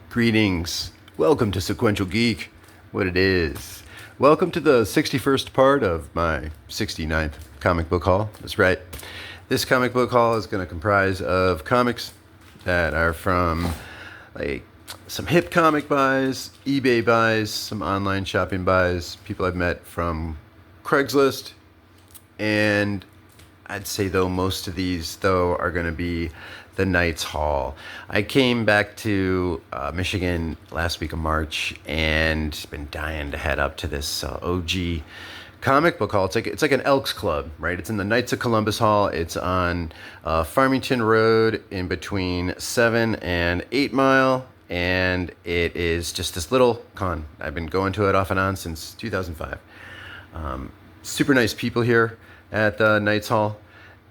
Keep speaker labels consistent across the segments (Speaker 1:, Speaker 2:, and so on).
Speaker 1: Greetings. Welcome to Sequential Geek, what it is. Welcome to the 61st part of my 69th comic book haul. That's right. This comic book haul is going to comprise of comics that are from like some hip comic buys, eBay buys, some online shopping buys, people I've met from Craigslist, and I'd say though most of these though are going to be the Night's Haul. I came back to Michigan last week of March and been dying to head up to this OG comic book haul. It's like an Elks Club, right? It's in the Knights of Columbus Hall. It's on Farmington Road in between 7 and 8 Mile, and it is just this little con. I've been going to it off and on since 2005. Super nice people here at the Knights Hall.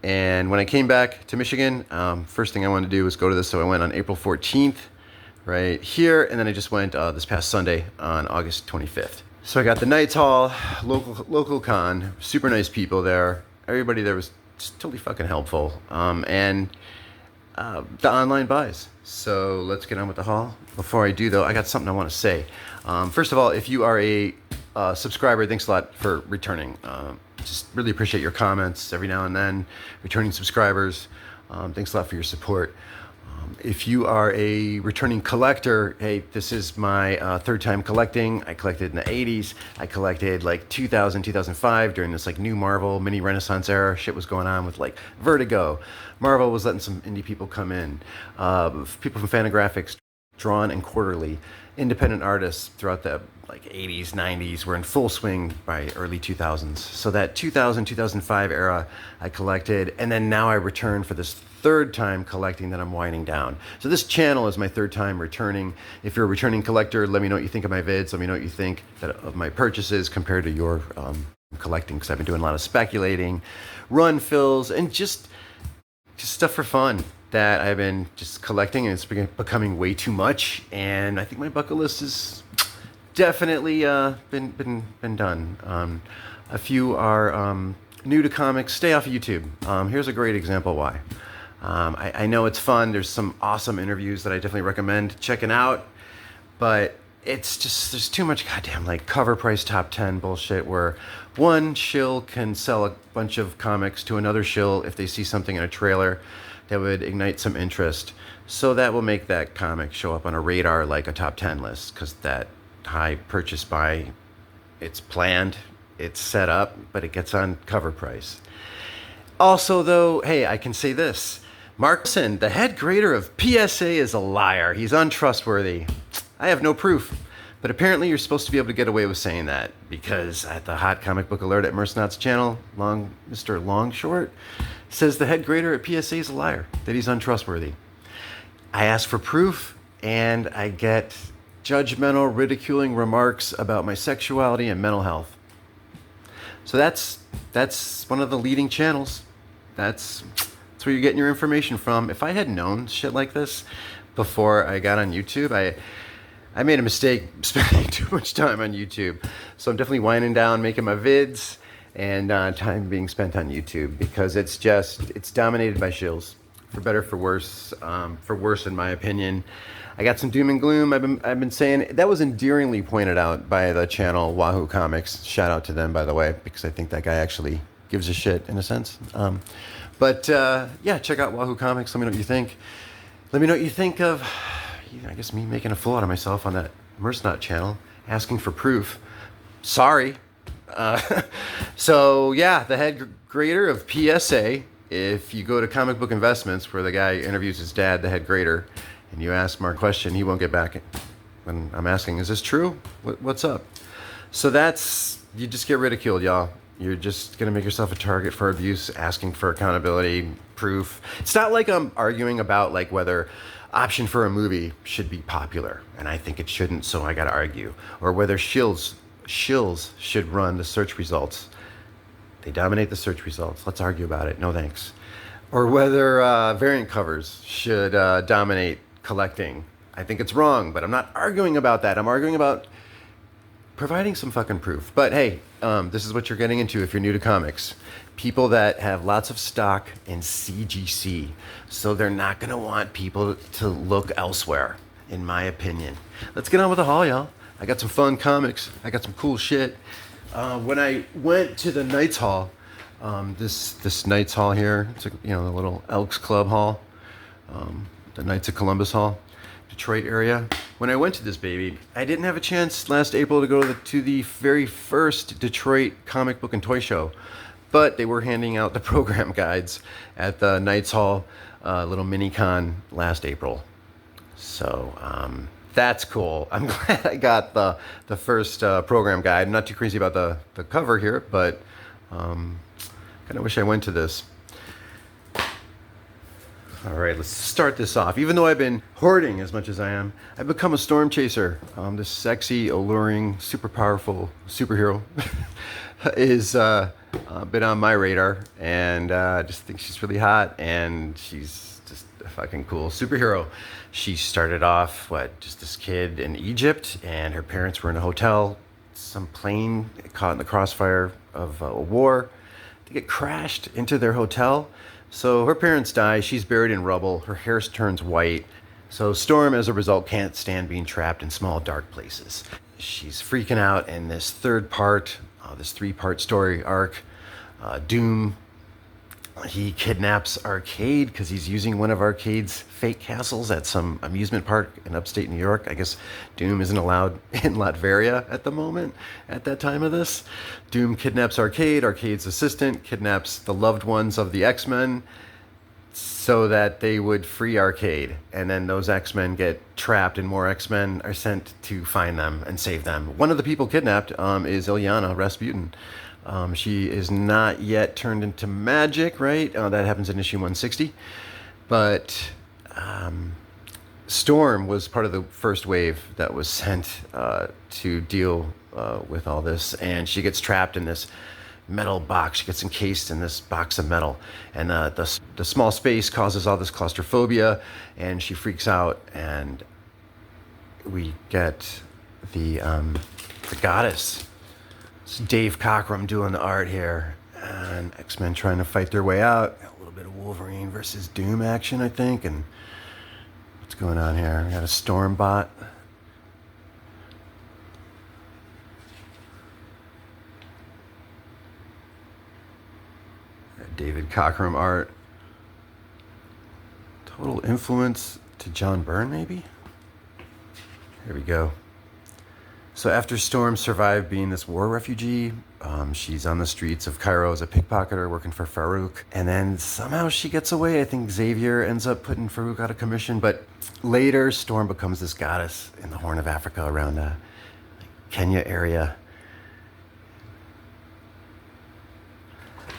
Speaker 1: And when I came back to Michigan, first thing I wanted to do was go to this. So I went on April 14th right here. And then I just went this past Sunday on August 25th. So I got the Knights Hall, local con, super nice people there. Everybody there was just totally fucking helpful. And the online buys. So let's get on with the haul. Before I do though, I got something I want to say. First of all, if you are a subscriber, thanks a lot for returning. Just really appreciate your comments every now and then. Returning subscribers, thanks a lot for your support. If you are a returning collector, hey, this is my third time collecting. I collected in the 80s. I collected like 2000, 2005 during this like new Marvel mini Renaissance era. Shit was going on with like Vertigo. Marvel was letting some indie people come in. People from Fantagraphics, Drawn and Quarterly. Independent artists throughout the like 80s, 90s were in full swing by early 2000s. So that 2000, 2005 era I collected, and then now I return for this third time collecting that I'm winding down. So this channel is my third time returning. If you're a returning collector, let me know what you think of my vids. Let me know what you think of my purchases compared to your collecting, because I've been doing a lot of speculating, run fills, and just stuff for fun that I've been just collecting, and it's becoming way too much. And I think my bucket list is definitely been done. A few are new to comics. Stay off of YouTube. Here's a great example why. I know it's fun. There's some awesome interviews that I definitely recommend checking out, but it's just, there's too much goddamn like cover price top 10 bullshit where one shill can sell a bunch of comics to another shill if they see something in a trailer that would ignite some interest. So that will make that comic show up on a radar like a top 10 list, because that high purchase buy, it's planned, it's set up, but it gets on cover price. Also though, hey, I can say this. Markson, the head grader of PSA, is a liar. He's untrustworthy. I have no proof, but apparently you're supposed to be able to get away with saying that, because at the Hot Comic Book Alert at Mercenaut's channel, Mr. Longshort says the head grader at PSA is a liar, that he's untrustworthy. I ask for proof, and I get judgmental, ridiculing remarks about my sexuality and mental health. So that's one of the leading channels. That's where you're getting your information from. If I had known shit like this before I got on YouTube, I made a mistake spending too much time on YouTube. So I'm definitely winding down, making my vids, and time being spent on YouTube, because it's dominated by shills, for better, for worse. For worse, in my opinion. I got some doom and gloom. I've been saying that was endearingly pointed out by the channel Wahoo Comics. Shout out to them, by the way, because I think that guy actually gives a shit in a sense. Yeah, check out Wahoo Comics. Let me know what you think. Let me know what you think of, I guess, me making a fool out of myself on that Mercenaut channel, asking for proof. Sorry. So yeah, the head grader of PSA. If you go to Comic Book Investments, where the guy interviews his dad, the head grader, and you ask Mark a question, he won't get back when I'm asking, is this true? What's up? So you just get ridiculed, y'all. You're just going to make yourself a target for abuse, asking for accountability, proof. It's not like I'm arguing about like whether option for a movie should be popular, and I think it shouldn't, so I got to argue. Or whether shills should run the search results. They dominate the search results. Let's argue about it. No thanks. Or whether variant covers should dominate collecting. I think it's wrong, but I'm not arguing about that. I'm arguing about providing some fucking proof. But hey, this is what you're getting into if you're new to comics. People that have lots of stock in CGC, so they're not going to want people to look elsewhere. in my opinion. Let's get on with the haul, y'all. I got some fun comics. I got some cool shit. When I went to the Knights Hall, this Knights Hall here, it's a, the little Elks Club Hall, the Knights of Columbus Hall, Detroit area. When I went to this baby, I didn't have a chance last April to go to the very first Detroit comic book and toy show, but they were handing out the program guides at the Knights Hall little mini con last April. So that's cool. I'm glad I got the first program guide. I'm not too crazy about the cover here, but kind of wish I went to this. All right, let's start this off. Even though I've been hoarding as much as I am, I've become a storm chaser. This sexy, alluring, super powerful superhero is been on my radar, and I just think she's really hot, and she's just a fucking cool superhero. She started off, just this kid in Egypt, and her parents were in a hotel. Some plane caught in the crossfire of a war. They get crashed into their hotel. So her parents die, she's buried in rubble, her hair turns white. So Storm, as a result, can't stand being trapped in small, dark places. She's freaking out in this third part, this 3-part story arc. Doom, he kidnaps Arcade because he's using one of Arcade's fake castles at some amusement park in upstate New York. I guess Doom isn't allowed in Latveria at the moment, at that time of this. Doom kidnaps Arcade, Arcade's assistant kidnaps the loved ones of the X-Men so that they would free Arcade. And then those X-Men get trapped and more X-Men are sent to find them and save them. One of the people kidnapped is Ilyana Rasputin. She is not yet turned into magic, right? That happens in issue 160. But Storm was part of the first wave that was sent to deal with all this. And she gets trapped in this metal box. She gets encased in this box of metal. And the small space causes all this claustrophobia. And she freaks out. And we get the goddess. It's Dave Cockrum doing the art here, and X-Men trying to fight their way out. A little bit of Wolverine versus Doom action, I think. And what's going on here? We got a Storm bot. David Cockrum art. Total influence to John Byrne, maybe? Here we go. So after Storm survived being this war refugee, she's on the streets of Cairo as a pickpocketer working for Farouk. And then somehow she gets away. I think Xavier ends up putting Farouk out of commission. But later, Storm becomes this goddess in the Horn of Africa around Kenya area.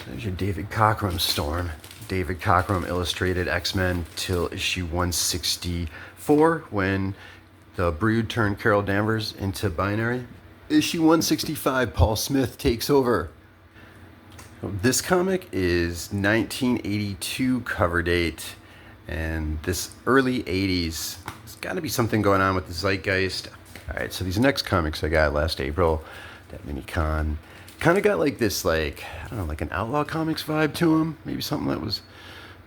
Speaker 1: There's your David Cockrum Storm. David Cockrum illustrated X-Men till issue 164 when the Brood turned Carol Danvers into Binary. Issue 165, Paul Smith takes over. This comic is 1982 cover date, and this early 80s. There's got to be something going on with the zeitgeist. All right, so these next comics I got last April, that mini con, kind of got like this, I don't know, like an Outlaw Comics vibe to them. Maybe something that was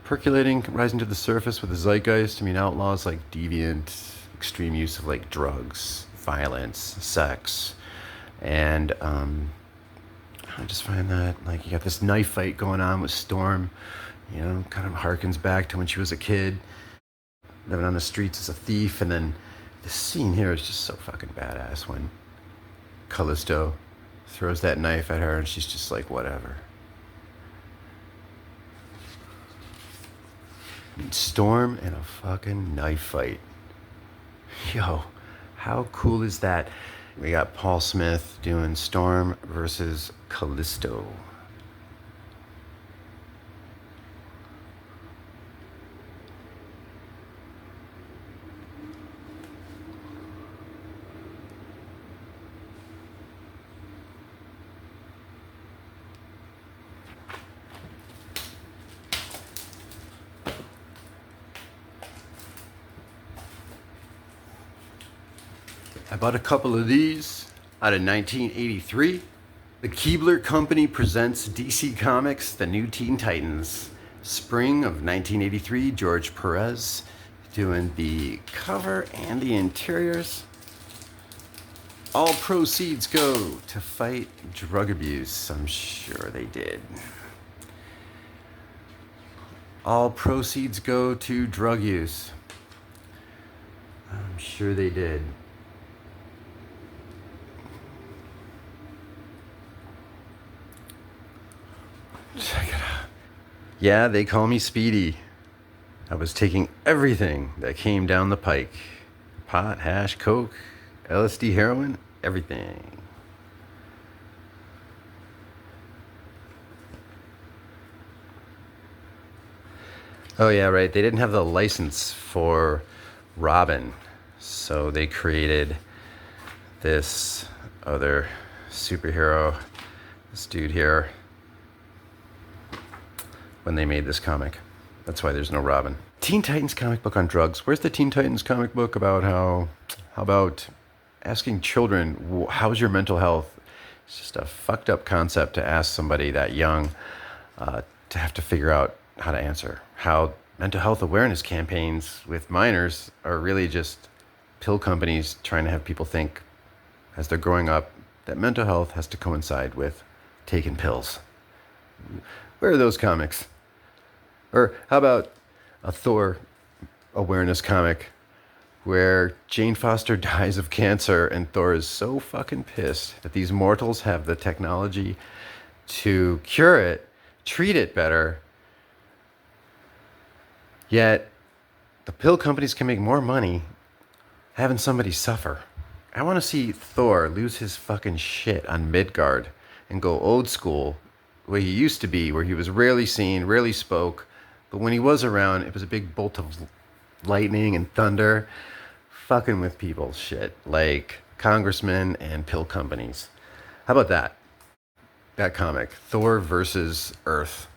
Speaker 1: percolating, rising to the surface with the zeitgeist. I mean, Outlaw's like deviant, extreme use of drugs, violence, sex, and I just find that you got this knife fight going on with Storm, kind of harkens back to when she was a kid, living on the streets as a thief. And then this scene here is just so fucking badass when Callisto throws that knife at her and she's just like, whatever. Storm in a fucking knife fight. Yo, how cool is that? We got Paul Smith doing Storm versus Callisto. I bought a couple of these out of 1983. The Keebler Company presents DC Comics, The New Teen Titans. Spring of 1983, George Perez. doing the cover and the interiors. All proceeds go to fight drug abuse. I'm sure they did. All proceeds go to drug use. I'm sure they did. Check it out. Yeah, they call me Speedy. I was taking everything that came down the pike. Pot, hash, coke, LSD, heroin, everything. Oh yeah, right. They didn't have the license for Robin, so they created this other superhero, this dude here, when they made this comic. That's why there's no Robin. Teen Titans comic book on drugs. Where's the Teen Titans comic book about how about asking children, how's your mental health? It's just a fucked up concept to ask somebody that young to have to figure out how to answer. How mental health awareness campaigns with minors are really just pill companies trying to have people think, as they're growing up, that mental health has to coincide with taking pills. Where are those comics? Or how about a Thor awareness comic where Jane Foster dies of cancer and Thor is so fucking pissed that these mortals have the technology to cure it, treat it better, yet the pill companies can make more money having somebody suffer. I want to see Thor lose his fucking shit on Midgard and go old school, the way he used to be, where he was rarely seen, rarely spoke, but when he was around, it was a big bolt of lightning and thunder, fucking with people's shit, like congressmen and pill companies. How about that? That comic, Thor versus Earth.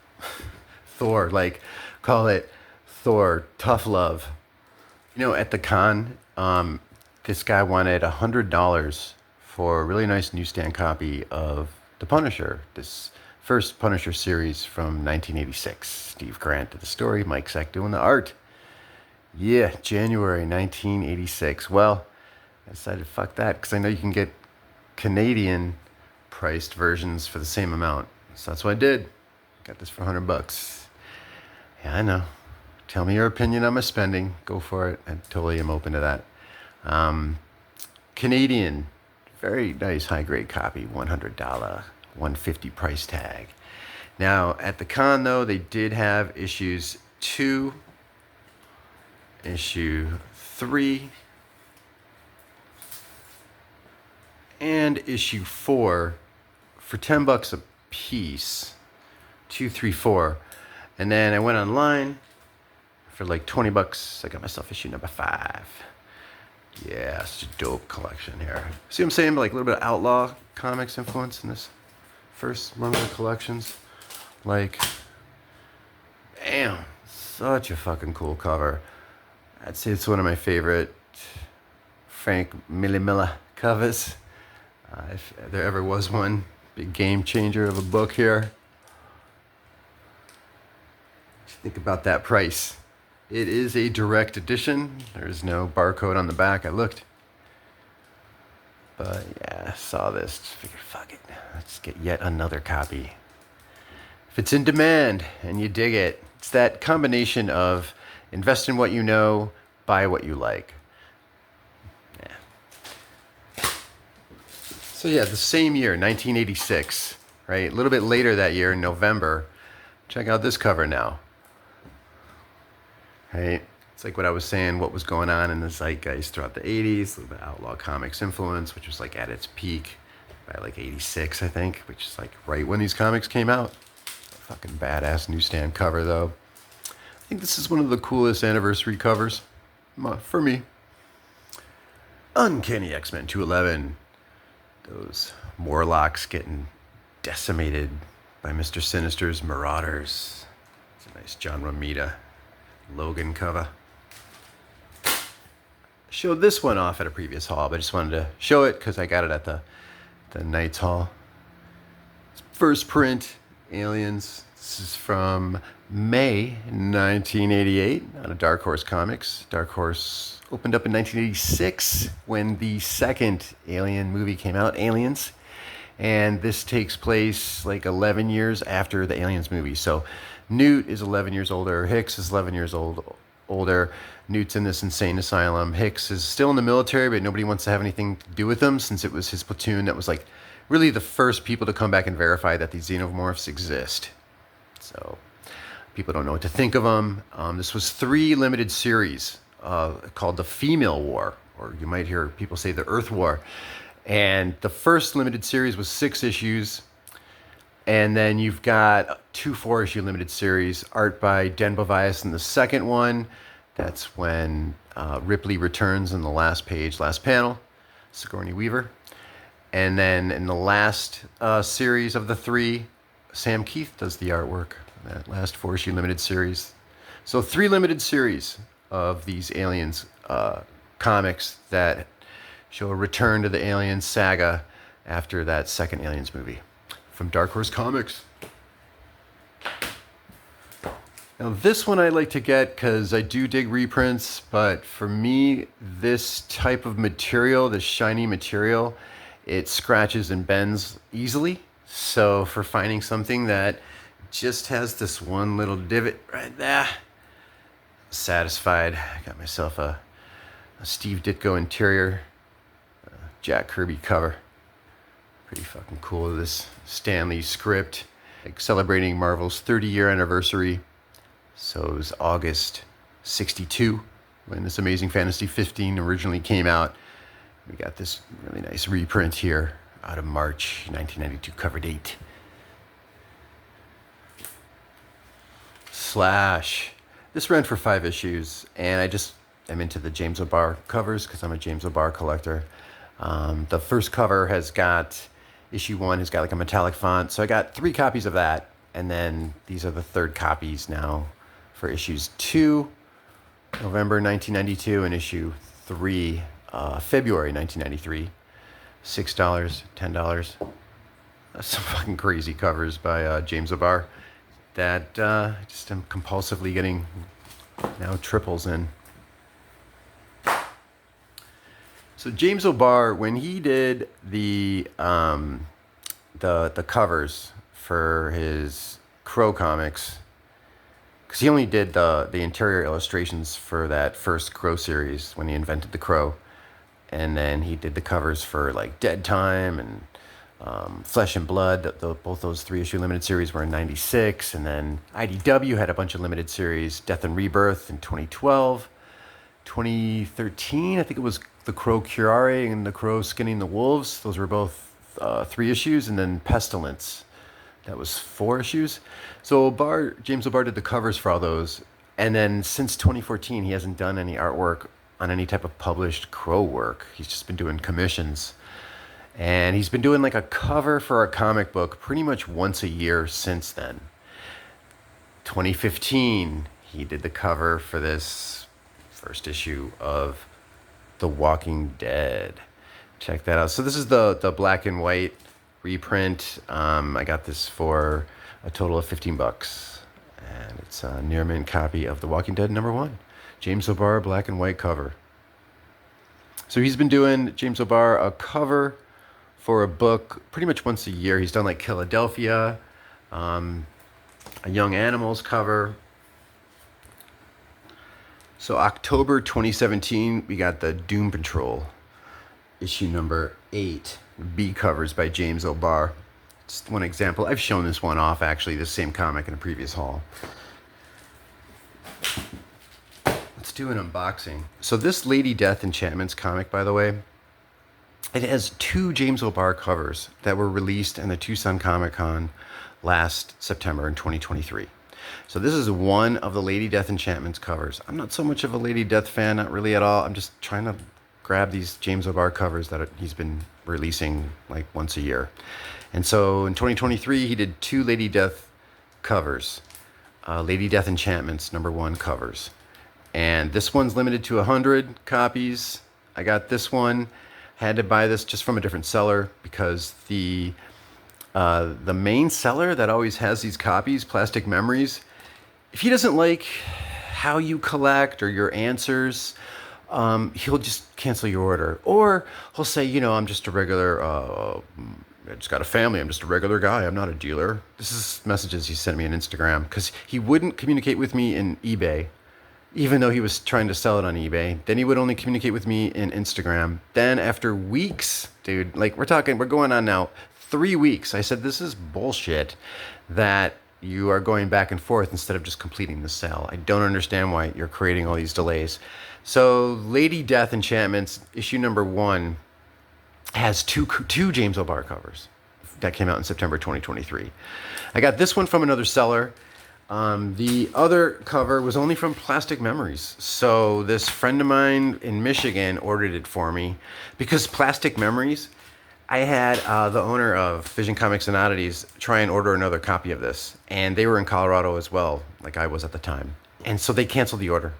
Speaker 1: Thor, like, call it Thor, tough love. You know, at the con, this guy wanted $100 for a really nice newsstand copy of The Punisher, this first Punisher series from 1986. Steve Grant did the story, Mike Zeck doing the art. Yeah, January 1986. Well, I decided fuck that, because I know you can get Canadian priced versions for the same amount. So that's what I did. Got this for $100. Yeah, I know. Tell me your opinion on my spending. Go for it. I totally am open to that. Canadian, very nice high grade copy, $100, $150 price tag. Now at the con though, they did have issues 2, issue 3, and issue 4 for $10 a piece. 2, 3, 4. And then I went online for like $20. I got myself issue number 5. Yeah, such a dope collection here. See what I'm saying? Like a little bit of Outlaw Comics influence in this first run of the collections. Like, damn, such a fucking cool cover. I'd say it's one of my favorite Frank Millimilla covers. If there ever was one. Big game changer of a book here. Just think about that price. It is a direct edition. There is no barcode on the back. I looked. But yeah, I saw this. Just figured, fuck it. Let's get yet another copy. If it's in demand and you dig it, it's that combination of invest in what you know, buy what you like. Yeah. So yeah, the same year, 1986, right? A little bit later that year in November. Check out this cover now. Right? It's like what I was saying, what was going on in the zeitgeist throughout the 80s, a little bit of Outlaw Comics influence, which was like at its peak by like 86, I think, which is like right when these comics came out. Fucking badass newsstand cover, though. I think this is one of the coolest anniversary covers for me. Uncanny X-Men 211. Those Morlocks getting decimated by Mr. Sinister's Marauders. It's a nice John Romita Logan cover. Showed this one off at a previous haul, but I just wanted to show it because I got it at the Knights Hall. First print, Aliens, This is from May 1988 out of Dark Horse Comics. Dark Horse opened up in 1986 when the second Alien movie came out, Aliens. And this takes place like 11 years after the Aliens movie. So Newt is 11 years older. Hicks is 11 years older. Newt's in this insane asylum. Hicks is still in the military, but nobody wants to have anything to do with him since it was his platoon that was like really the first people to come back and verify that these xenomorphs exist. So people don't know what to think of them. This was 3 limited series called the Female War, or you might hear people say the Earth War. And the first limited series was 6 issues. And then you've got 2 4-issue limited series, art by Den Bovias in the second one. That's when Ripley returns in the last page, last panel, Sigourney Weaver. And then in the last series of the 3, Sam Keith does the artwork, that last 4-issue limited series. So 3 limited series of these Aliens comics that show a return to the Aliens saga after that second Aliens movie from Dark Horse Comics. Now this one I like to get because I do dig reprints, but for me, this type of material, this shiny material, it scratches and bends easily. So for finding something that just has this one little divot right there, satisfied. I got myself a Steve Ditko interior, Jack Kirby cover. Pretty fucking cool. This Stan Lee script, like celebrating Marvel's 30-year anniversary. So it was August 62 when this Amazing Fantasy 15 originally came out. We got this really nice reprint here out of March 1992 cover date. Slash. This ran for 5 issues, and I'm into the James O'Barr covers because I'm a James O'Barr collector. The first cover has got, issue 1 has got like a metallic font, so I got 3 copies of that, and then these are the 3rd copies now for issues 2, November 1992, and issue 3, February 1993. $6, $10. That's some fucking crazy covers by James O'Barr that just am compulsively getting now triples in. So James O'Barr, when he did the covers for his Crow comics, because he only did the interior illustrations for that first Crow series when he invented the Crow, and then he did the covers for like Dead Time and Flesh and Blood. Both those 3-issue limited series were in '96, and then IDW had a bunch of limited series, Death and Rebirth in 2012, 2013. I think it was the Crow Curare and the Crow Skinning the Wolves. Those were both 3 issues, and then Pestilence. That was 4 issues. So James O'Barr did the covers for all those. And then since 2014, he hasn't done any artwork on any type of published Crow work. He's just been doing commissions. And he's been doing like a cover for a comic book pretty much once a year since then. 2015, he did the cover for this first issue of The Walking Dead. Check that out. So this is the black and white reprint. I got this for a total of $15, and it's a near mint copy of The Walking Dead #1, James O'Barr black and white cover. So he's been doing, James O'Barr, a cover for a book pretty much once a year. He's done like Philadelphia, a Young Animals cover. So October 2017, we got the Doom Patrol issue number 8. B covers by James O'Barr. Just one example. I've shown this one off, actually, the same comic in a previous haul. Let's do an unboxing. So this Lady Death Enchantments comic, by the way, it has 2 James O'Barr covers that were released in the Tucson Comic Con last September in 2023. So this is one of the Lady Death Enchantments covers. I'm not so much of a Lady Death fan, not really at all. I'm just trying to grab these James O'Barr covers that he's been releasing like once a year. And so in 2023, he did 2 Lady Death covers, Lady Death Enchantments #1 covers. And this one's limited to 100 copies. I got this one, had to buy this just from a different seller because the the main seller that always has these copies, Plastic Memories, if he doesn't like how you collect or your answers, he'll just cancel your order. Or he'll say, you know, I'm just a regular, I just got a family. I'm just a regular guy. I'm not a dealer. This is messages he sent me on Instagram because he wouldn't communicate with me in eBay, even though he was trying to sell it on eBay. Then he would only communicate with me in Instagram. Then after weeks, dude, like we're going on now 3 weeks. I said, this is bullshit that you are going back and forth instead of just completing the sale. I don't understand why you're creating all these delays. So Lady Death Enchantments, issue number 1, has two James O'Barr covers that came out in September 2023. I got this one from another seller. The other cover was only from Plastic Memories. So this friend of mine in Michigan ordered it for me because Plastic Memories, I had the owner of Vision Comics and Oddities try and order another copy of this. And they were in Colorado as well, like I was at the time. And so they canceled the order.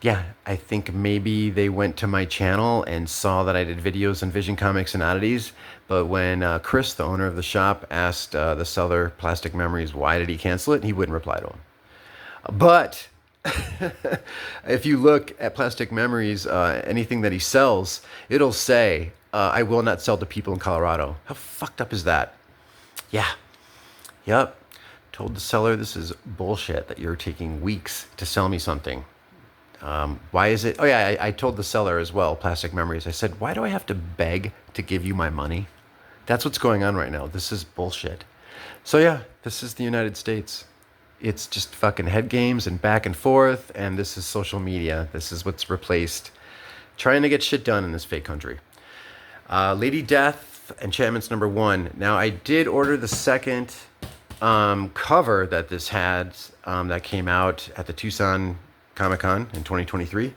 Speaker 1: Yeah, I think maybe they went to my channel and saw that I did videos on Vision Comics and Oddities. But when Chris, the owner of the shop, asked the seller, Plastic Memories, why did he cancel it, he wouldn't reply to him. But if you look at Plastic Memories, anything that he sells, it'll say, I will not sell to people in Colorado. How fucked up is that? Yeah. Yep. Told the seller this is bullshit that you're taking weeks to sell me something. Why is it? Oh yeah, I told the seller as well, Plastic Memories. I said, why do I have to beg to give you my money? That's what's going on right now. This is bullshit. So yeah, this is the United States. It's just fucking head games and back and forth. And this is social media. This is what's replaced trying to get shit done in this fake country. Lady Death Enchantments number 1. Now I did order the second cover that this had that came out at the Tucson Comic-Con in 2023.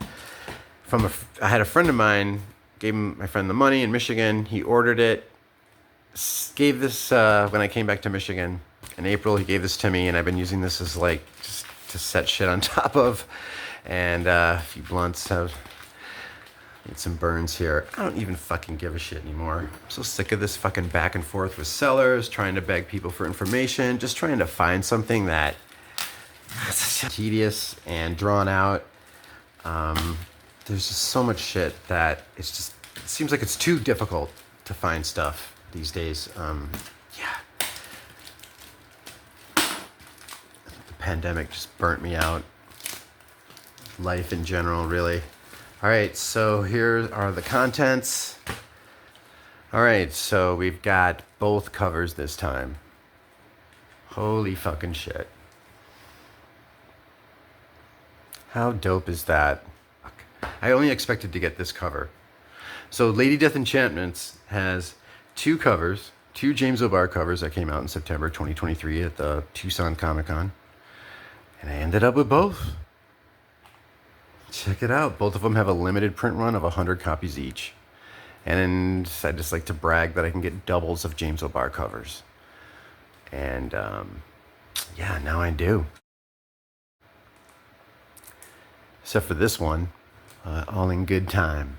Speaker 1: I had a friend of mine, gave my friend the money in Michigan. He ordered it, gave this when I came back to Michigan in April. He gave this to me, and I've been using this as like just to set shit on top of. And a few blunts have need some burns here. I don't even fucking give a shit anymore. I'm so sick of this fucking back and forth with sellers, trying to beg people for information, just trying to find something that tedious and drawn out. There's just so much shit that it seems like it's too difficult to find stuff these days. Yeah. The pandemic just burnt me out. Life in general, really. All right, so here are the contents. All right, so we've got both covers this time. Holy fucking shit. How dope is that? I only expected to get this cover. So Lady Death Enchantments has 2 covers, 2 James O'Barr covers that came out in September 2023 at the Tucson Comic-Con. And I ended up with both. Check it out. Both of them have a limited print run of 100 copies each. And I just like to brag that I can get doubles of James O'Barr covers. And yeah, now I do. Except for this one, all in good time.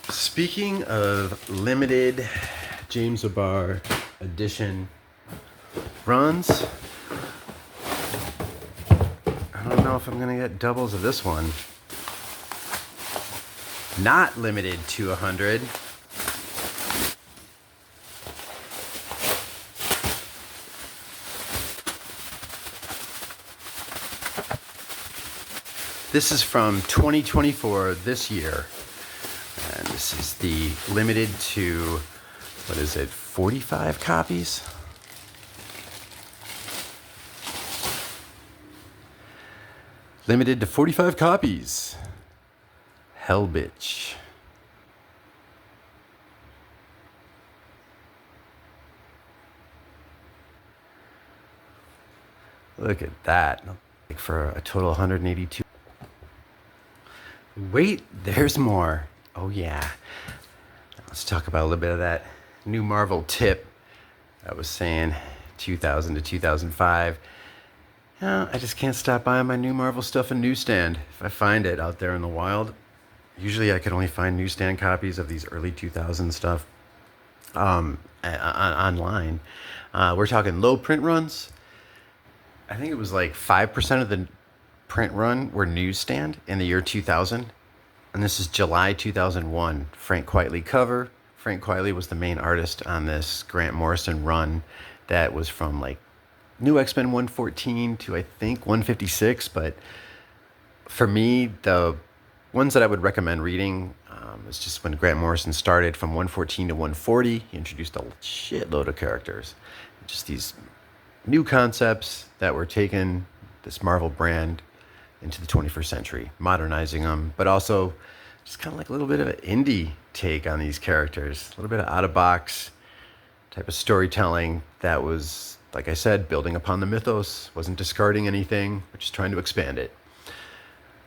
Speaker 1: Speaking of limited James O'Barr edition runs, I don't know if I'm going to get doubles of this one. Not limited to 100. This is from 2024, this year. And this is the limited to, 45 copies? Limited to 45 copies. Hell bitch. Look at that. For a total 182. Wait, there's more. Oh yeah. Let's talk about a little bit of that new Marvel tip. I was saying 2000 to 2005. I just can't stop buying my new Marvel stuff in Newsstand. If I find it out there in the wild, usually I could only find Newsstand copies of these early 2000s stuff. online. We're talking low print runs. I think it was like 5% of the print run were Newsstand in the year 2000. And this is July 2001. Frank Quitely cover. Frank Quitely was the main artist on this Grant Morrison run that was from like New X-Men 114 to I think 156. But for me, the ones that I would recommend reading is just when Grant Morrison started from 114 to 140. He introduced a shitload of characters. Just these new concepts that were taking this Marvel brand into the 21st century, modernizing them, but also just kind of like a little bit of an indie take on these characters, a little bit of out-of-box type of storytelling that was, like I said, building upon the mythos, wasn't discarding anything, but just trying to expand it.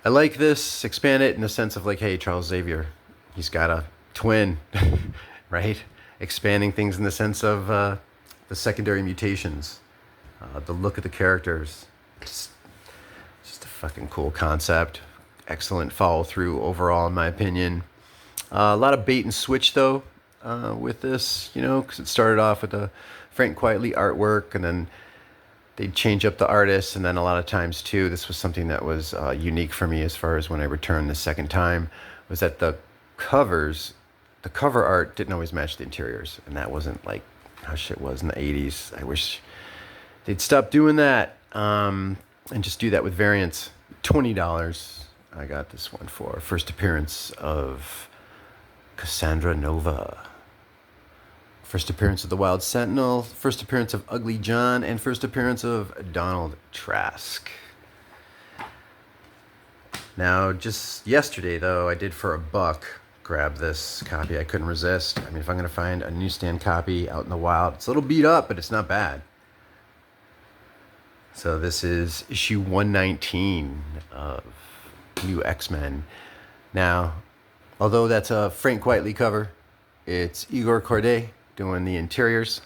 Speaker 1: I like this, expand it in the sense of like, hey, Charles Xavier, he's got a twin, right? Expanding things in the sense of the secondary mutations, the look of the characters. Just a fucking cool concept. Excellent follow through overall, in my opinion. A lot of bait and switch though with this, because it started off with the Frank Quitely artwork, and then they'd change up the artists, and then a lot of times too, this was something that was unique for me as far as when I returned the second time, was that the cover art didn't always match the interiors, and that wasn't like how shit was in the 80s. I wish they'd stop doing that and just do that with variants. $20 I got this one for. First appearance of Cassandra Nova. First appearance of the Wild Sentinel. First appearance of Ugly John. And first appearance of Donald Trask. Now, just yesterday, though, I did for $1 grab this copy. I couldn't resist. I mean, if I'm going to find a newsstand copy out in the wild, it's a little beat up, but it's not bad. So this is issue 119 of New X-Men. Now, although that's a Frank Quitely cover, it's Igor Corday doing the interiors.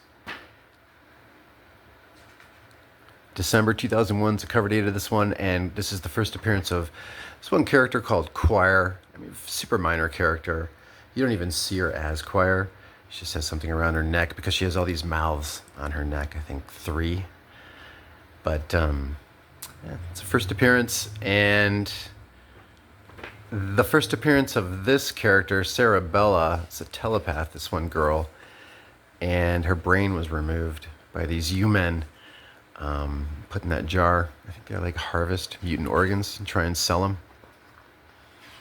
Speaker 1: December 2001 is the cover date of this one, and this is the first appearance of this one character called Choir. I mean, super minor character. You don't even see her as Choir. She just has something around her neck because she has all these mouths on her neck. I think 3. But yeah, it's a first appearance, and the first appearance of this character, Sarah Bella, is a telepath, this one girl, and her brain was removed by these U-men, put in that jar. I think they like harvest mutant organs and try and sell them.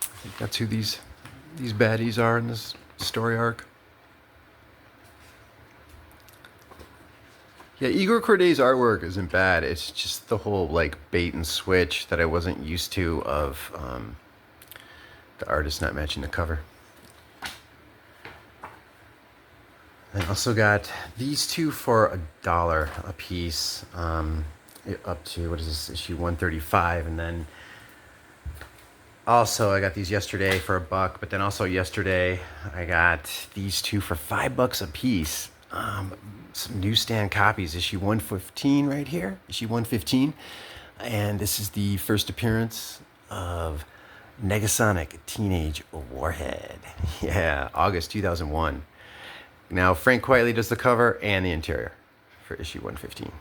Speaker 1: I think that's who these baddies are in this story arc. Yeah, Igor Corday's artwork isn't bad. It's just the whole like bait and switch that I wasn't used to of the artist not matching the cover. I also got these two for $1 a piece, up to, what is this, issue 135, and then also I got these yesterday for $1, but then also yesterday I got these two for $5 a piece. Some newsstand copies, issue 115 right here, issue 115, and this is the first appearance of Negasonic Teenage Warhead. Yeah, August 2001. Now Frank Quitely does the cover and the interior for issue 115.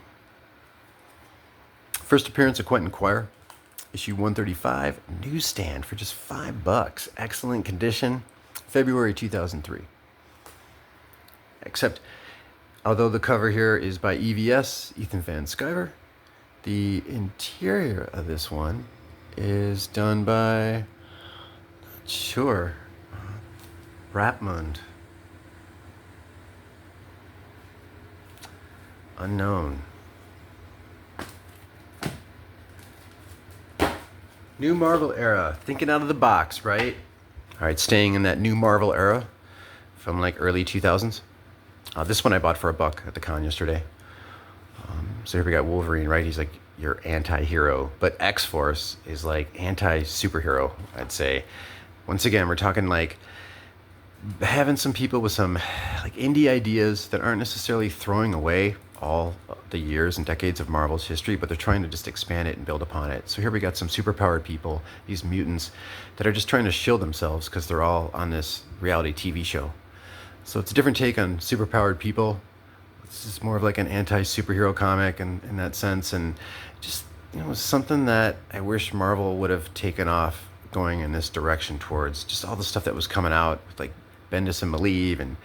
Speaker 1: First appearance of Quentin Quire, issue 135, newsstand for just $5. Excellent condition, February 2003. Except, although the cover here is by EVS, Ethan Van Sciver, the interior of this one is done by, not sure, Rapmund. Unknown. New Marvel era. Thinking out of the box, right? All right, staying in that new Marvel era from like early 2000s. This one I bought for $1 at the con yesterday. So here we got Wolverine, right? He's like your anti-hero. But X-Force is like anti-superhero, I'd say. Once again, we're talking like having some people with some like indie ideas that aren't necessarily throwing away all the years and decades of Marvel's history, but they're trying to just expand it and build upon it. So here we got some superpowered people, these mutants, that are just trying to shield themselves because they're all on this reality TV show. So it's a different take on superpowered people. This is more of like an anti-superhero comic in that sense, and just, you know, it was something that I wish Marvel would have taken off going in this direction towards. Just all the stuff that was coming out with like Bendis and Malieve and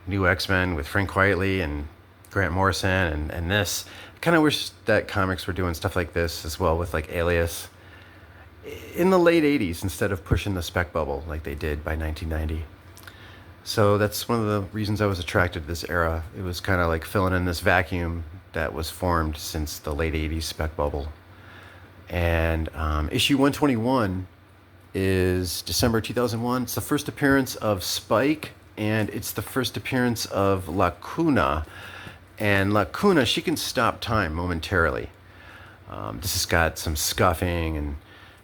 Speaker 1: New X-Men with Frank Quitely and Grant Morrison and this. I kind of wish that comics were doing stuff like this as well with like Alias in the late 80s instead of pushing the spec bubble like they did by 1990. So that's one of the reasons I was attracted to this era. It was kind of like filling in this vacuum that was formed since the late 80s spec bubble. And issue 121 is December 2001. It's the first appearance of Spike, and it's the first appearance of Lacuna. And Lacuna, she can stop time momentarily. This has got some scuffing and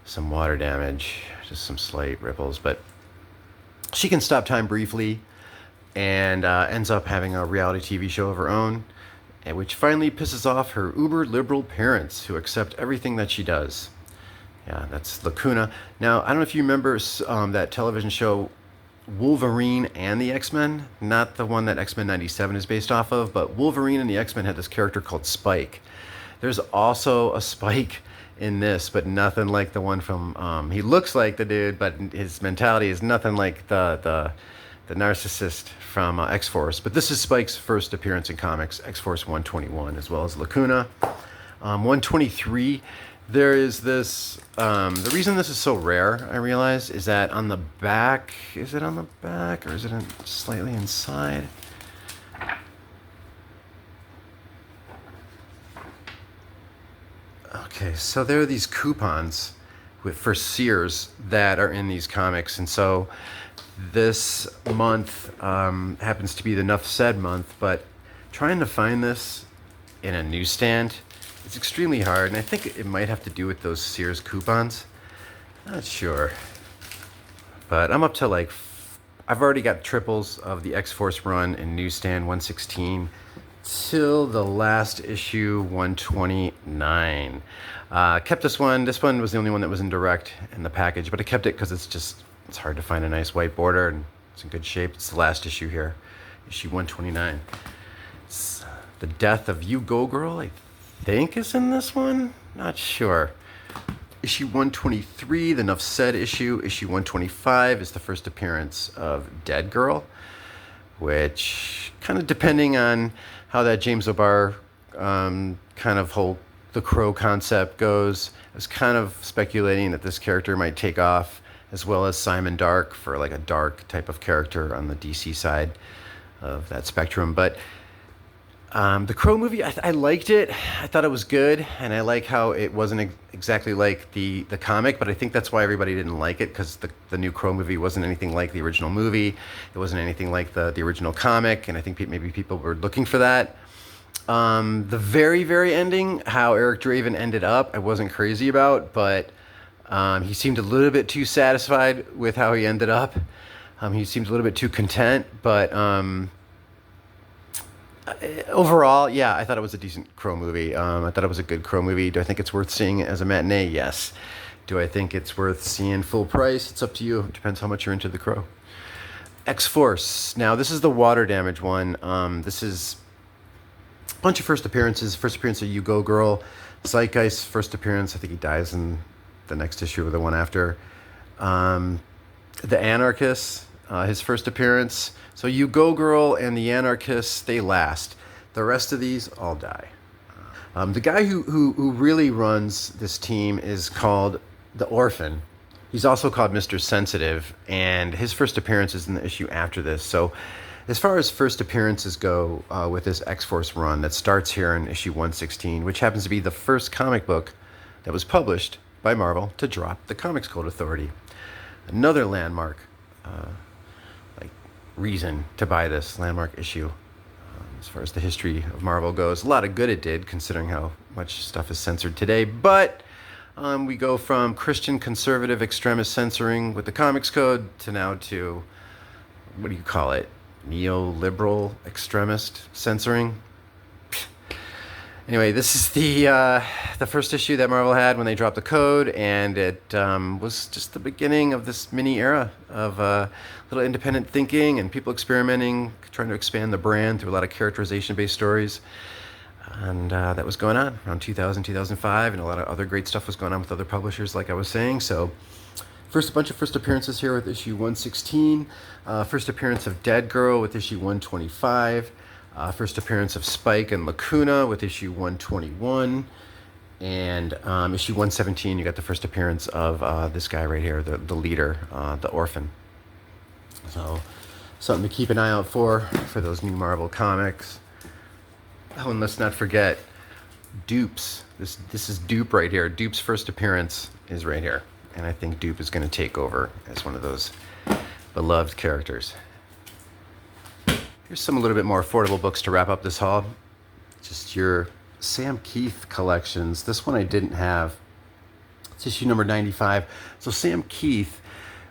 Speaker 1: some water damage, just some slight ripples, but she can stop time briefly and ends up having a reality TV show of her own, which finally pisses off her uber-liberal parents who accept everything that she does. Yeah, that's Lacuna. Now, I don't know if you remember that television show Wolverine and the X-Men, not the one that X-Men 97 is based off of, but Wolverine and the X-Men had this character called Spike. There's also a Spike in this, but nothing like the one from, he looks like the dude, but his mentality is nothing like the narcissist from X-Force. But this is Spike's first appearance in comics, X-Force 121, as well as Lacuna. 123, there is this, the reason this is so rare, I realize, is that on the back, is it on the back, or is it slightly inside? Okay, so there are these coupons for Sears that are in these comics, and so this month happens to be the Nuff Said month, but trying to find this in a newsstand, it's extremely hard, and I think it might have to do with those Sears coupons. Not sure, but I'm up to like, I've already got triples of the X-Force run in Newsstand 116 till the last issue 129. Kept this one. This one was the only one that was in direct in the package, but I kept it because it's hard to find a nice white border and it's in good shape. It's the last issue here, issue 129. It's the death of You Go Girl, I think, is in this one. Not sure. Issue 123, the Nuff Said issue. Issue 125 is the first appearance of Dead Girl, which, kind of depending on how that James O'Barr kind of whole the Crow concept goes, I was kind of speculating that this character might take off, as well as Simon Dark for like a dark type of character on the DC side of that spectrum. But the Crow movie, I liked it. I thought it was good, and I like how it wasn't exactly like the comic, but I think that's why everybody didn't like it, because the new Crow movie wasn't anything like the original movie. It wasn't anything like the original comic, and I think maybe people were looking for that. The very, very ending, how Eric Draven ended up, I wasn't crazy about, but he seemed a little bit too satisfied with how he ended up. He seemed a little bit too content, but overall, yeah, I thought it was a decent Crow movie. I thought it was a good Crow movie. Do I think it's worth seeing as a matinee? Yes. Do I think it's worth seeing full price? It's up to you. It depends how much you're into the Crow. X-Force. Now, this is the water damage one. This is a bunch of first appearances. First appearance of You Go Girl. Zeitgeist's first appearance. I think he dies in the next issue or the one after. The Anarchist, his first appearance. So You Go Girl and the Anarchists, they last. The rest of these all die. The guy who really runs this team is called The Orphan. He's also called Mr. Sensitive, and his first appearance is in the issue after this. So as far as first appearances go with this X-Force run that starts here in issue 116, which happens to be the first comic book that was published by Marvel to drop the Comics Code Authority. Another landmark reason to buy this landmark issue. As far as the history of Marvel goes, a lot of good it did, considering how much stuff is censored today. But we go from Christian conservative extremist censoring with the Comics Code to now to, what do you call it, neoliberal extremist censoring. Anyway, this is the first issue that Marvel had when they dropped the code, and it was just the beginning of this mini era of little independent thinking and people experimenting, trying to expand the brand through a lot of characterization-based stories. And that was going on around 2000, 2005, and a lot of other great stuff was going on with other publishers, like I was saying. So a bunch of first appearances here with issue 116. First appearance of Dead Girl with issue 125. First appearance of Spike and Lacuna with issue 121. And issue 117, you got the first appearance of this guy right here, the leader, the Orphan. So something to keep an eye out for those new Marvel comics. Oh, and let's not forget Dupe's. This is Dupe right here. Dupe's first appearance is right here. And I think Dupe is going to take over as one of those beloved characters. Here's some a little bit more affordable books to wrap up this haul. Just your Sam Keith collections. This one I didn't have. It's issue number 95. So Sam Keith,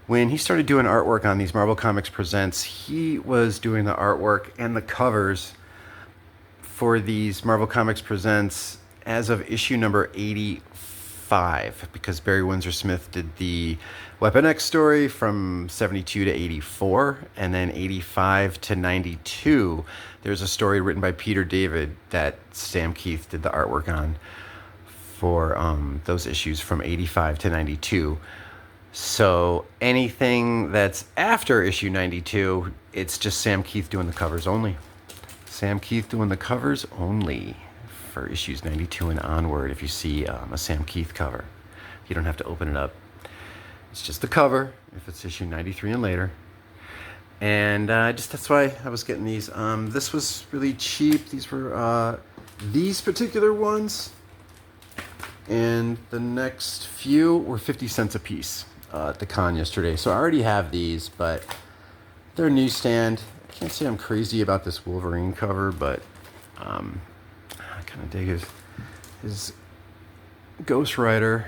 Speaker 1: when he started doing artwork on these Marvel Comics Presents, he was doing the artwork and the covers for these Marvel Comics Presents as of issue number 85, because Barry Windsor Smith did the Weapon X story from 72 to 84, and then 85 to 92. There's a story written by Peter David that Sam Keith did the artwork on for those issues from 85 to 92. So anything that's after issue 92, it's just Sam Keith doing the covers only. Sam Keith doing the covers only for issues 92 and onward. If you see a Sam Keith cover, you don't have to open it up. It's just the cover if it's issue 93 and later. And that's why I was getting these. This was really cheap. These were these particular ones, and the next few were 50 cents a piece at the con yesterday. So I already have these, but they're Newsstand. I can't say I'm crazy about this Wolverine cover, but I kind of dig his Ghost Rider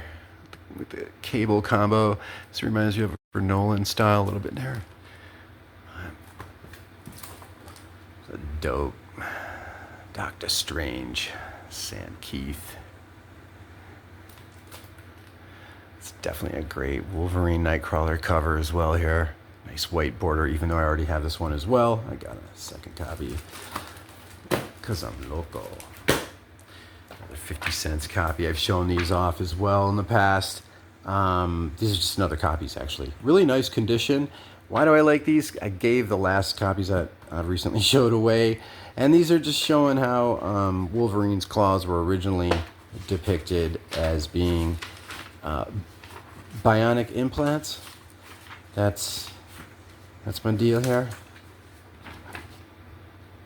Speaker 1: with the cable combo. This reminds you of a Nolan style a little bit there. It's a dope Doctor Strange, Sam Keith. It's definitely a great Wolverine Nightcrawler cover as well here. Nice white border, even though I already have this one as well. I got a second copy because I'm loco. Another 50 cents copy. I've shown these off as well in the past. These are just another copies, actually. Really nice condition. Why do I like these? I gave the last copies that I recently showed away. And these are just showing how Wolverine's claws were originally depicted as being bionic implants. That's my deal here.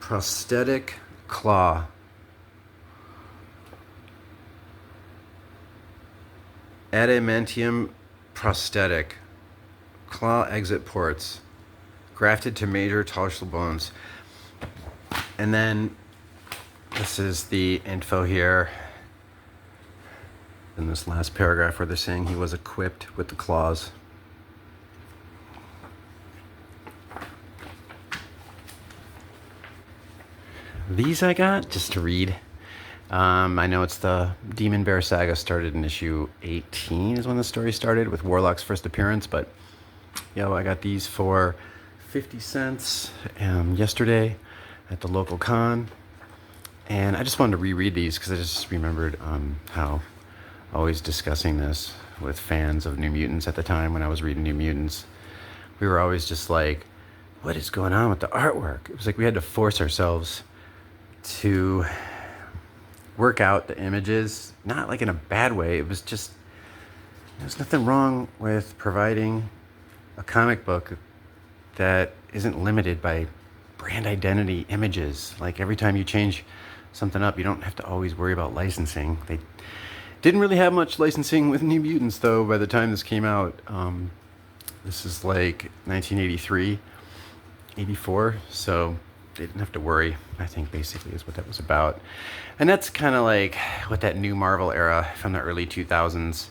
Speaker 1: Prosthetic claw. Adamantium prosthetic. Claw exit ports. Grafted to major tarsal bones. And then this is the info here in this last paragraph where they're saying he was equipped with the claws. These I got just to read. I know it's the Demon Bear saga started in issue 18 is when the story started with Warlock's first appearance, but I got these for 50 cents yesterday at the local con, and I just wanted to reread these because I just remembered how always discussing this with fans of New Mutants at the time when I was reading New Mutants. We were always just like, what is going on with the artwork? It was like we had to force ourselves to work out the images, not like in a bad way. It was just, there's nothing wrong with providing a comic book that isn't limited by brand identity images. Like every time you change something up, you don't have to always worry about licensing. They didn't really have much licensing with New Mutants though by the time this came out. This is like 1983, 84, so they didn't have to worry, I think basically is what that was about. And that's kind of like what that new Marvel era from the early 2000s,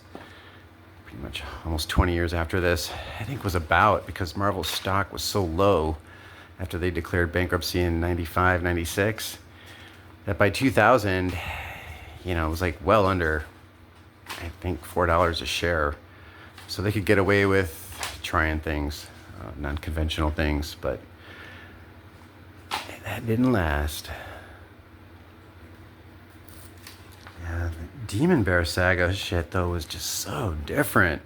Speaker 1: pretty much almost 20 years after this, I think was about, because Marvel's stock was so low after they declared bankruptcy in 95, 96, that by 2000, you know, it was like well under, I think, $4 a share. So they could get away with trying things, non-conventional things, but that didn't last. Yeah, the Demon Bear Saga shit though was just so different.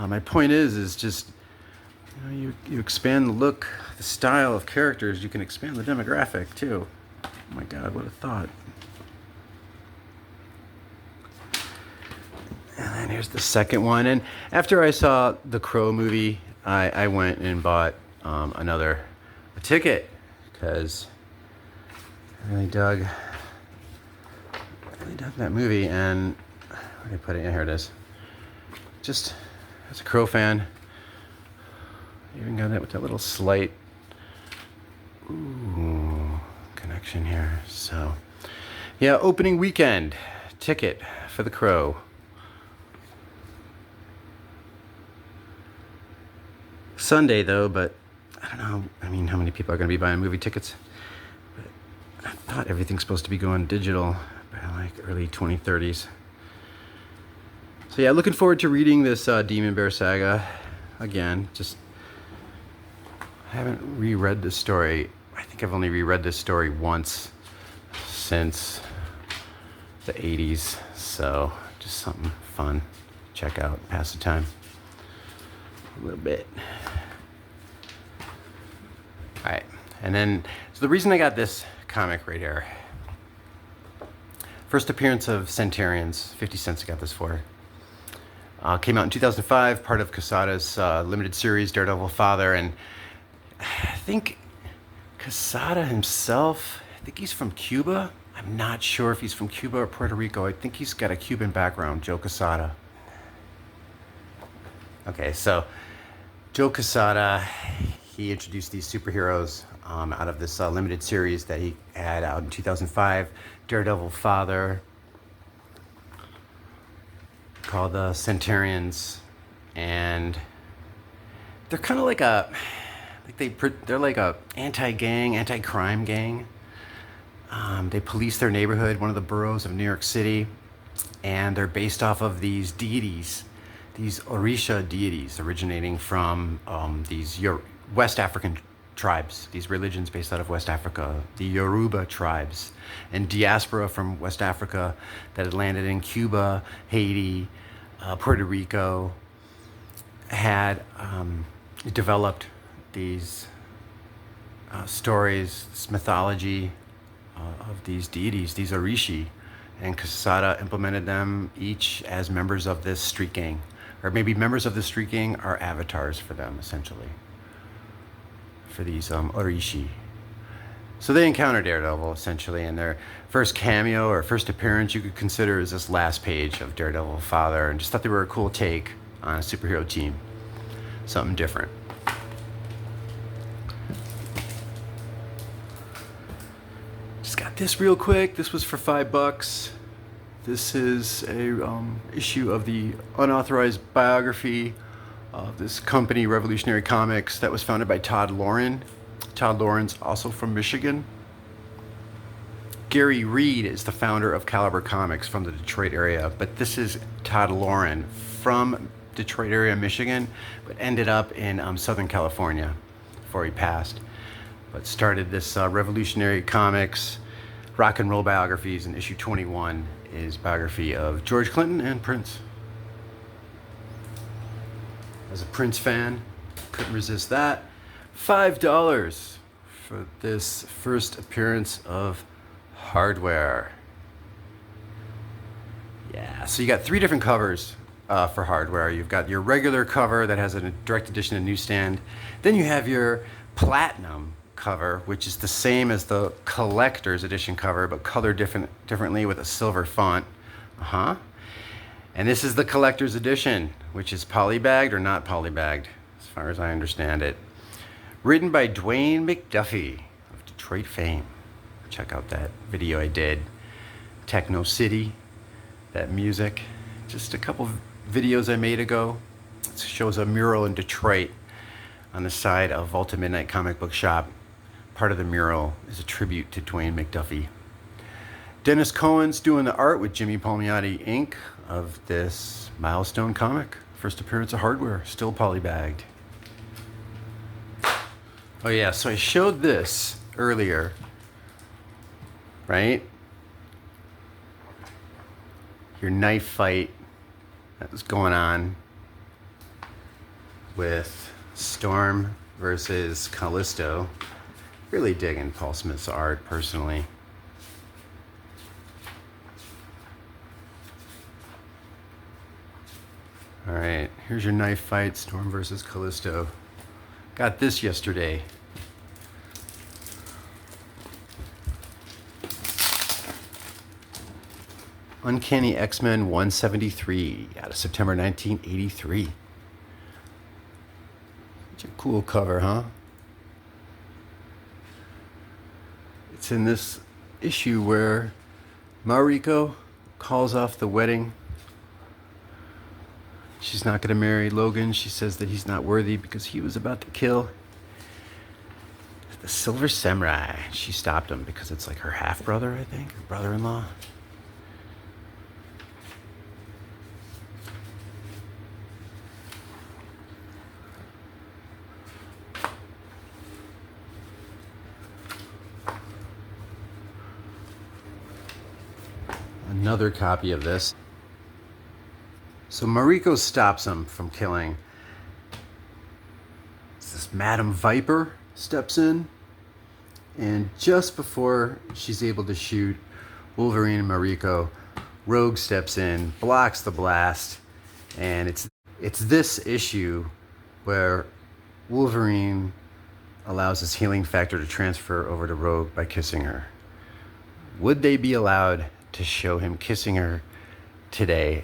Speaker 1: My point is just, you know, you expand the look, the style of characters, you can expand the demographic too. Oh my God, what a thought. And then here's the second one. And after I saw the Crow movie, I went and bought a ticket, because I really dug that movie. And where did I put it? Here it is. Just as a Crow fan, even got it with that little slight connection here. So yeah, opening weekend ticket for the Crow. Sunday though, but I don't know. I mean, how many people are going to be buying movie tickets? But I thought everything's supposed to be going digital by like early 2030s. So yeah, looking forward to reading this Demon Bear Saga again. Just I haven't reread this story. I think I've only reread this story once since the 80s. So just something fun to check out, pass the time a little bit. All right, and then so the reason I got this comic right here, first appearance of Centurions, 50 cents I got this for. Came out in 2005, part of Quesada's limited series, Daredevil Father, and I think Quesada himself, I think he's from Cuba. I'm not sure if he's from Cuba or Puerto Rico. I think he's got a Cuban background, Joe Quesada. Okay, so Joe Quesada, he introduced these superheroes out of this limited series that he had out in 2005, Daredevil Father, called the Centurions, and they're kind of like they're like a anti-gang, anti-crime gang. They police their neighborhood, one of the boroughs of New York City, and they're based off of these deities, these Orisha deities originating from these West African tribes, these religions based out of West Africa, the Yoruba tribes, and diaspora from West Africa that had landed in Cuba, Haiti, Puerto Rico, had developed these stories, this mythology of these deities, these Orishi, and Quesada implemented them each as members of this street gang, or maybe members of the street gang are avatars for them, essentially, for these Orishi. So they encounter Daredevil, essentially, and their first cameo or first appearance you could consider is this last page of Daredevil Father, and just thought they were a cool take on a superhero team, something different. Just got this real quick. This was for $5. This is a issue of the unauthorized biography of this company, Revolutionary Comics, that was founded by Todd Loren. Todd Loren's also from Michigan. Gary Reed is the founder of Caliber Comics from the Detroit area, but this is Todd Loren from Detroit area, Michigan, but ended up in Southern California before he passed. But started this Revolutionary Comics rock and roll biographies, and issue 21 is biography of George Clinton and Prince. As a Prince fan, couldn't resist that. $5 for this first appearance of Hardware. Yeah, so you got 3 different covers for Hardware. You've got your regular cover that has a direct edition in Newsstand. Then you have your platinum cover, which is the same as the collector's edition cover, but colored differently with a silver font. And this is the collector's edition, which is polybagged or not polybagged, as far as I understand it. Written by Dwayne McDuffie of Detroit fame. Check out that video I did. Techno City, that music. Just a couple videos I made ago. It shows a mural in Detroit on the side of Volta Midnight Comic Book Shop. Part of the mural is a tribute to Dwayne McDuffie. Dennis Cohen's doing the art with Jimmy Palmiotti Inc. of this milestone comic. First appearance of Hardware, still polybagged. Oh yeah, so I showed this earlier, right? Your knife fight that was going on with Storm versus Callisto. Really digging Paul Smith's art, personally. All right, here's your knife fight, Storm versus Callisto. Got this yesterday. Uncanny X-Men 173 out of September 1983. Such a cool cover, huh? It's in this issue where Mariko calls off the wedding. She's not going to marry Logan. She says that he's not worthy because he was about to kill the Silver Samurai. She stopped him because it's like her half-brother, I think, her brother-in-law. Another copy of this. So Mariko stops him from killing. This Madam Viper steps in, and just before she's able to shoot Wolverine and Mariko, Rogue steps in, blocks the blast, and it's this issue where Wolverine allows his healing factor to transfer over to Rogue by kissing her. Would they be allowed to show him kissing her today?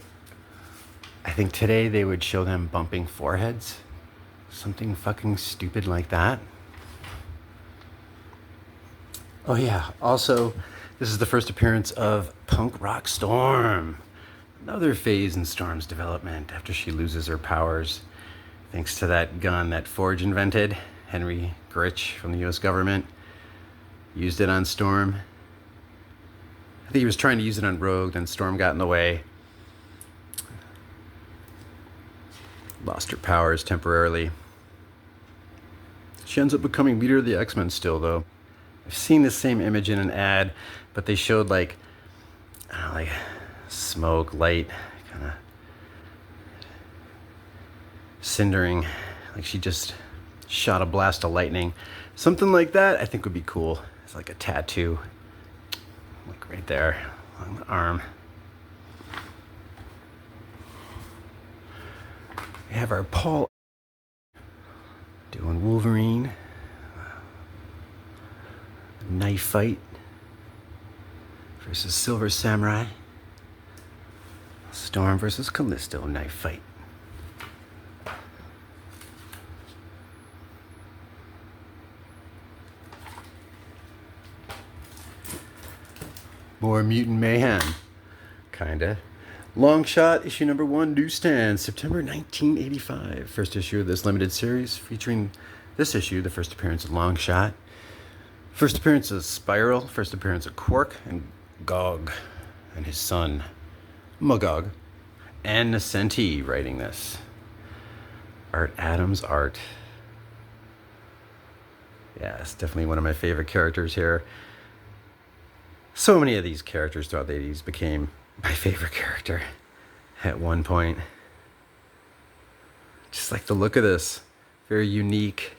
Speaker 1: I think today they would show them bumping foreheads. Something fucking stupid like that. Oh yeah, also, this is the first appearance of Punk Rock Storm. Another phase in Storm's development after she loses her powers. Thanks to that gun that Forge invented, Henry Gritch from the US government used it on Storm. I think he was trying to use it on Rogue, then Storm got in the way. Lost her powers temporarily. She ends up becoming leader of the X-Men still, though. I've seen the same image in an ad, but they showed like, I don't know, like smoke, light, kind of cindering, like she just shot a blast of lightning. Something like that I think would be cool. It's like a tattoo, like right there on the arm. We have our Paul doing Wolverine. Knife fight versus Silver Samurai. Storm versus Callisto knife fight. More mutant mayhem. Kinda. Long Shot, issue number 1, Newsstand, September 1985. First issue of this limited series featuring this issue, the first appearance of Long Shot. First appearance of Spiral, first appearance of Quark and Gog and his son, Magog. And Nascenti writing this. Art Adams art. Yeah, it's definitely one of my favorite characters here. So many of these characters throughout the 80s became my favorite character at one point. Just like the look of this. Very unique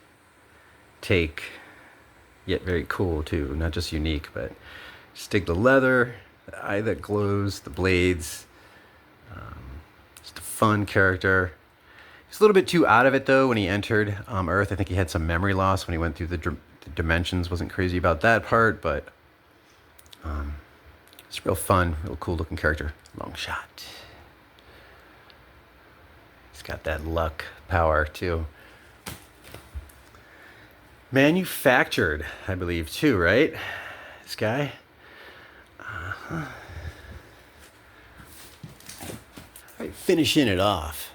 Speaker 1: take, yet very cool too. Not just unique, but just dig the leather, the eye that glows, the blades. Just a fun character. He's a little bit too out of it though when he entered Earth. I think he had some memory loss when he went through the dimensions. Wasn't crazy about that part, but it's real fun, real cool looking character. Long Shot. He's got that luck power too. Manufactured, I believe too, right? This guy. All right, finishing it off.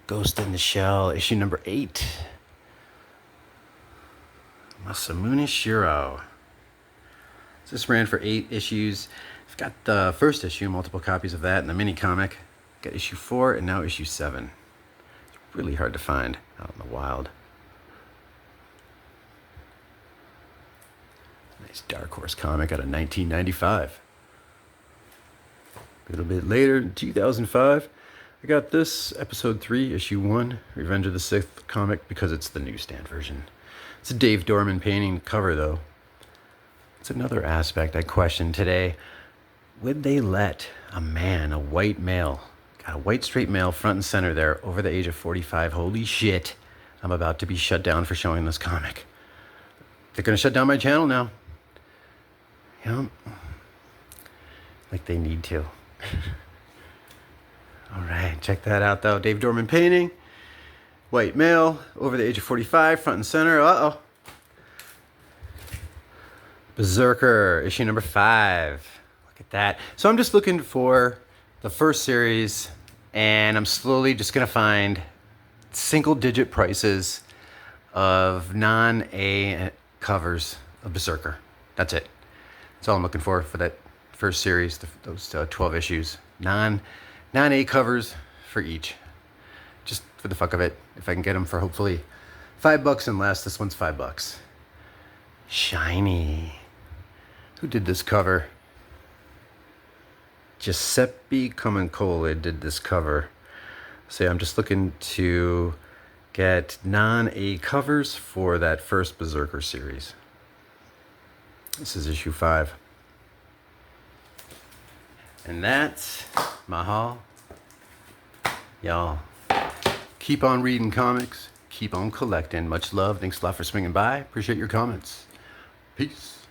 Speaker 1: Ghost in the Shell, issue number 8. Masamune Shiro. This ran for 8 issues. I've got the first issue, multiple copies of that, and the mini comic. Got issue 4 and now issue 7. It's really hard to find out in the wild. Nice Dark Horse comic out of 1995. A little bit later, in 2005, I got this, episode 3, issue 1, Revenge of the Sixth comic, because it's the newsstand version. It's a Dave Dorman painting cover, though. It's another aspect I questioned today. Would they let a man, a white male, got a white straight male front and center there, over the age of 45, holy shit, I'm about to be shut down for showing this comic. They're going to shut down my channel now. You know, like they need to. All right, check that out though. Dave Dorman painting, white male, over the age of 45, front and center. Uh-oh. Berserker, issue number 5. Look at that. So I'm just looking for the first series, and I'm slowly just gonna find single-digit prices of non-A covers of Berserker. That's it. That's all I'm looking for that first series, those 12 issues. Non-A covers for each. Just for the fuck of it. If I can get them for hopefully $5 and less. This one's $5. Shiny. Who did this cover? Giuseppe Comencoli did this cover. So yeah, I'm just looking to get non-A covers for that first Berserker series. This is issue 5. And that's my haul. Y'all, keep on reading comics. Keep on collecting. Much love. Thanks a lot for swinging by. Appreciate your comments. Peace.